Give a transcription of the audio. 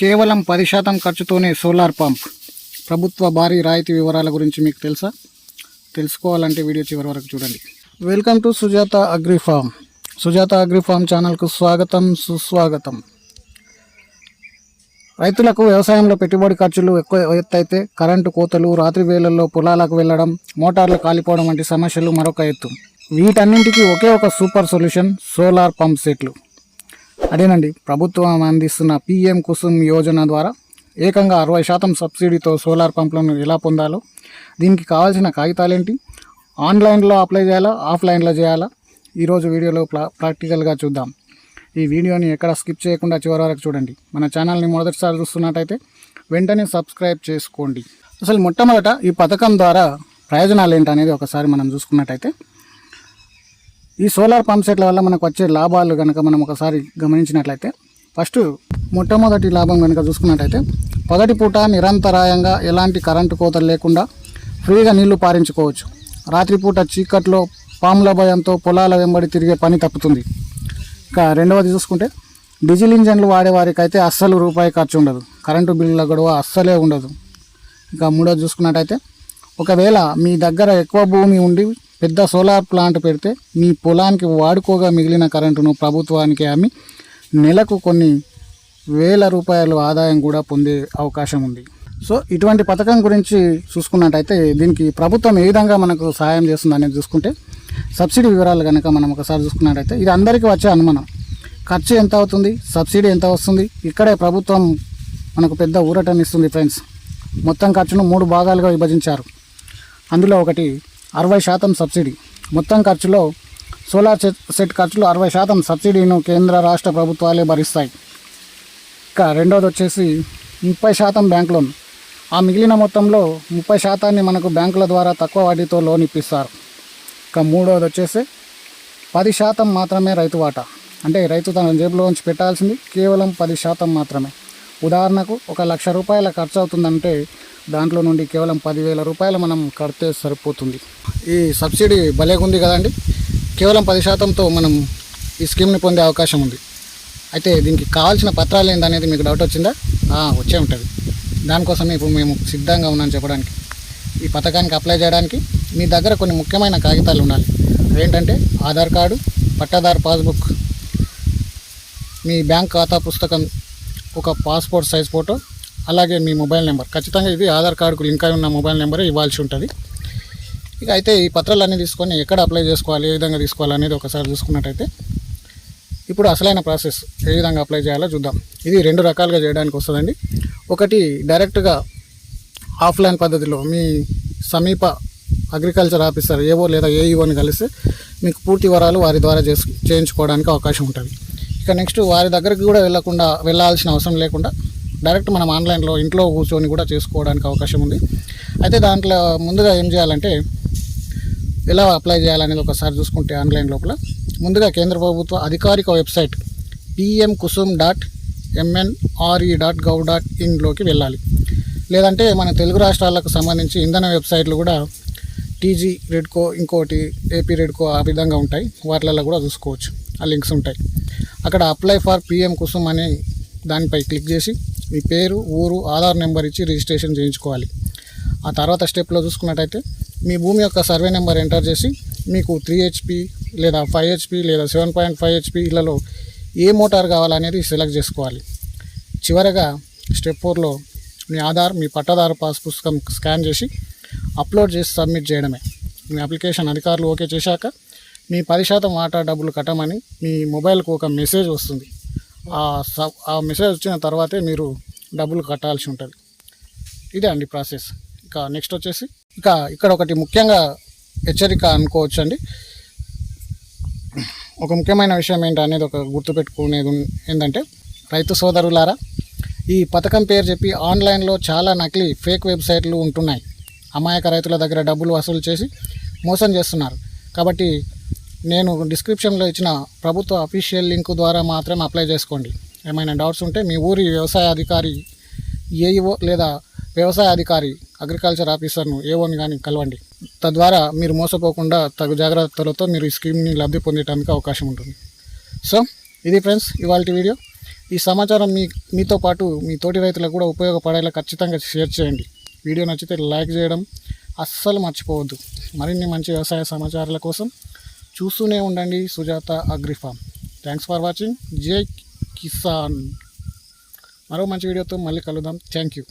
కేవలం 10% ఖర్చుతోనే solar pump. ప్రభుత్వ భారీ రాయితీ వివరాల గురించి మీకు తెలుసా? తెలుసుకోవాలంటే వీడియో చివరి వరకు చూడండి. Welcome to Sujata agri farm. Sujata agri farm ఛానల్కు స్వాగతం, సుస్వాగతం. రైతులకు వ్యవసాయంలో పెట్టుబడి ఖర్చులు ఎక్కువ ఎత్తైతే కరెంటు కోతలు, రాత్రి వేళల్లో పొలాలకు వెళ్ళడం, మోటార్లు కాలిపోవడం వంటి సమస్యలు మరొక ఎత్తు. వీటన్నింటికీ ఒకే ఒక సూపర్ సొల్యూషన్ సోలార్ పంప్ సెట్లు. అదేనండి, ప్రభుత్వం అందిస్తున్న పిఎం కుసుమ్ యోజన ద్వారా ఏకంగా 60% సబ్సిడీతో సోలార్ పంపులను ఎలా పొందాలో, దీనికి కావాల్సిన కాగితాలేంటి, ఆన్లైన్లో అప్లై చేయాలా, ఆఫ్లైన్లో చేయాలా, ఈరోజు వీడియోలో ప్రాక్టికల్గా చూద్దాం. ఈ వీడియోని ఎక్కడ స్కిప్ చేయకుండా చివరి వరకు చూడండి. మన ఛానల్ని మొదటిసారి చూస్తున్నట్టయితే వెంటనే సబ్స్క్రైబ్ చేసుకోండి. అసలు మొట్టమొదట ఈ పథకం ద్వారా ప్రయోజనాలు ఏంటనేది ఒకసారి మనం చూసుకున్నట్టయితే, ఈ సోలార్ పంప్ సెట్ల వల్ల మనకు వచ్చే లాభాలు కనుక మనం ఒకసారి గమనించినట్లయితే, ఫస్ట్ మొట్టమొదటి లాభం కనుక చూసుకున్నట్టయితే, పగటి పూట నిరంతరాయంగా ఎలాంటి కరెంటు కోతలు లేకుండా ఫ్రీగా నీళ్లు పారించుకోవచ్చు. రాత్రిపూట చీకట్లో పాముల భయంతో పొలాల వెంబడి తిరిగే పని తప్పుతుంది. ఇంకా రెండవది చూసుకుంటే, డీజిల్ ఇంజన్లు వాడేవారికైతే అస్సలు రూపాయి ఖర్చు ఉండదు, కరెంటు బిల్లుల గొడవ అస్సలే ఉండదు. ఇంకా మూడోది చూసుకున్నట్టయితే, ఒకవేళ మీ దగ్గర ఎక్కువ భూమి ఉండి పెద్ద సోలార్ ప్లాంట్ పెడితే మీ పొలానికి వాడుకోగా మిగిలిన కరెంటును ప్రభుత్వానికి అమ్మి నెలకు కొన్ని వేల రూపాయలు ఆదాయం కూడా పొందే అవకాశం ఉంది. సో ఇటువంటి పథకం గురించి చూసుకున్నట్టయితే, దీనికి ప్రభుత్వం ఏ విధంగా మనకు సహాయం చేస్తుంది అనేది చూసుకుంటే, సబ్సిడీ వివరాలు కనుక మనం ఒకసారి చూసుకున్నట్టయితే, ఇది అందరికీ వచ్చే అనుమానం, ఖర్చు ఎంత అవుతుంది, సబ్సిడీ ఎంత వస్తుంది. ఇక్కడే ప్రభుత్వం మనకు పెద్ద ఊరటనిస్తుంది ఫ్రెండ్స్. మొత్తం ఖర్చును 3 భాగాలుగా విభజించారు. అందులో ఒకటి 60% సబ్సిడీ. మొత్తం ఖర్చులో సోలార్ సెట్ ఖర్చులో 60% సబ్సిడీను కేంద్ర రాష్ట్ర ప్రభుత్వాలే భరిస్తాయి. ఇంకా రెండోది వచ్చేసి 30% బ్యాంక్ లోన్. ఆ మిగిలిన మొత్తంలో 30% మనకు బ్యాంకుల ద్వారా తక్కువ వడ్డీతో లోన్ ఇప్పిస్తారు. ఇంకా మూడోది వచ్చేసి 10% మాత్రమే రైతు వాటా. అంటే రైతు తన జేబులోంచి పెట్టాల్సింది కేవలం 10% మాత్రమే. ఉదాహరణకు 1,00,000 రూపాయల ఖర్చు అవుతుందంటే దాంట్లో నుండి కేవలం 10,000 రూపాయలు మనం కడితే సరిపోతుంది. ఈ సబ్సిడీ భలేగుంది కదండి. కేవలం 10%తో మనం ఈ స్కీమ్ని పొందే అవకాశం ఉంది. అయితే దీనికి కావాల్సిన పత్రాలు ఏంటనేది మీకు డౌట్ వచ్చిందా? వచ్చే ఉంటుంది. దానికోసమే ఇప్పుడు మేము సిద్ధంగా ఉన్నాను చెప్పడానికి. ఈ పథకానికి అప్లై చేయడానికి మీ దగ్గర కొన్ని ముఖ్యమైన కాగితాలు ఉండాలి. అదేంటంటే ఆధార్ కార్డు, పట్టాదారు పాస్బుక్, మీ బ్యాంక్ ఖాతా పుస్తకం, ఒక పాస్పోర్ట్ సైజ్ ఫోటో, అలాగే మీ మొబైల్ నెంబర్. ఖచ్చితంగా ఇది ఆధార్ కార్డుకు లింక్ అయి ఉన్న మొబైల్ నెంబరే ఇవ్వాల్సి ఉంటుంది. ఇక అయితే ఈ పత్రాలన్నీ తీసుకొని ఎక్కడ అప్లై చేసుకోవాలి, ఏ విధంగా తీసుకోవాలి అనేది ఒకసారి చూసుకున్నట్టయితే, ఇప్పుడు అసలైన ప్రాసెస్ ఏ విధంగా అప్లై చేయాలో చూద్దాం. ఇది 2 రకాలుగా చేయడానికి వస్తుందండి. ఒకటి డైరెక్ట్గా ఆఫ్లైన్ పద్ధతిలో మీ సమీప అగ్రికల్చర్ ఆఫీసర్ ఏవో లేదా ఏఈఓని కలిస్తే మీకు పూర్తి వివరాలు వారి ద్వారా చేయించుకోవడానికి అవకాశం ఉంటుంది. ఇక నెక్స్ట్ వారి దగ్గరికి కూడా వెళ్ళాల్సిన అవసరం లేకుండా డైరెక్ట్ మనం ఆన్లైన్లో ఇంట్లో కూర్చొని కూడా చేసుకోవడానికి అవకాశం ఉంది. అయితే దాంట్లో ముందుగా ఏం చేయాలంటే, ఎలా అప్లై చేయాలనేది ఒకసారి చూసుకుంటే, ఆన్లైన్ లోపల ముందుగా కేంద్ర ప్రభుత్వ అధికారిక వెబ్సైట్ pmkusum.mnre.gov.in వెళ్ళాలి. లేదంటే మన తెలుగు రాష్ట్రాలకు సంబంధించి ఇంధన వెబ్సైట్లు కూడా టీజీ రెడ్కో, ఇంకోటి ఏపీ రెడ్కో, ఆ విధంగా ఉంటాయి. వాటిలలో కూడా చూసుకోవచ్చు, ఆ లింక్స్ ఉంటాయి. అక్కడ అప్లై ఫర్ పిఎం కుసుమ్ అనే దానిపై క్లిక్ చేసి మీ పేరు, ఊరు, ఆధార్ నెంబర్ ఇచ్చి రిజిస్ట్రేషన్ చేయించుకోవాలి. ఆ తర్వాత స్టెప్లో చూసుకున్నట్టయితే, మీ భూమి యొక్క సర్వే నెంబర్ ఎంటర్ చేసి మీకు 3 HP లేదా 5 HP లేదా 7.5 HP ఇళ్లలో ఏ మోటార్ కావాలనేది సెలెక్ట్ చేసుకోవాలి. చివరగా స్టెప్ 4లో మీ ఆధార్, మీ పట్టాదారు పాస్ పుస్తకం స్కాన్ చేసి అప్లోడ్ చేసి సబ్మిట్ చేయడమే. మీ అప్లికేషన్ అధికారులు ఓకే చేశాక మీ 10% వాటా డబ్బులు కట్టమని మీ మొబైల్కు ఒక మెసేజ్ వస్తుంది. ఆ మెసేజ్ వచ్చిన తర్వాతే మీరు డబ్బులు కట్టాల్సి ఉంటుంది. ఇదే అండి ప్రాసెస్. ఇక నెక్స్ట్ వచ్చేసి, ఇక్కడ ఒకటి ముఖ్యంగా హెచ్చరిక అనుకోవచ్చు అండి. ఒక ముఖ్యమైన విషయం ఏంటనేది ఒక గుర్తుపెట్టుకునేది ఏంటంటే, రైతు సోదరులారా, ఈ పథకం పేరు చెప్పి ఆన్లైన్లో చాలా నకిలీ ఫేక్ వెబ్సైట్లు ఉంటున్నాయి. అమాయక రైతుల దగ్గర డబ్బులు వసూలు చేసి మోసం చేస్తున్నారు. కాబట్టి నేను డిస్క్రిప్షన్లో ఇచ్చిన ప్రభుత్వ అఫీషియల్ లింక్ ద్వారా మాత్రమే అప్లై చేసుకోండి. ఏమైనా డౌట్స్ ఉంటే మీ ఊరి వ్యవసాయ అధికారి, ఏఈఓ లేదా వ్యవసాయ అధికారి, అగ్రికల్చర్ ఆఫీసర్ను ఏఓని కానీ కలవండి. తద్వారా మీరు మోసపోకుండా తగు జాగ్రత్తలతో మీరు ఈ స్కీమ్ని లబ్ధి పొందడానికి అవకాశం ఉంటుంది. సో ఇది ఫ్రెండ్స్ ఇవాళ వీడియో. ఈ సమాచారం మీతో పాటు మీ తోటి రైతులకు కూడా ఉపయోగపడేలా ఖచ్చితంగా షేర్ చేయండి. వీడియో నచ్చితే లైక్ చేయడం అస్సలు మర్చిపోవద్దు. మరిన్ని మంచి వ్యవసాయ సమాచారాల కోసం చూస్తూనే ఉండండి Sujatha Agrifarm. Thanks for watching. జై కిసాన్. మరో మంచి వీడియోతో మళ్ళీ కలుద్దాం. Thank you.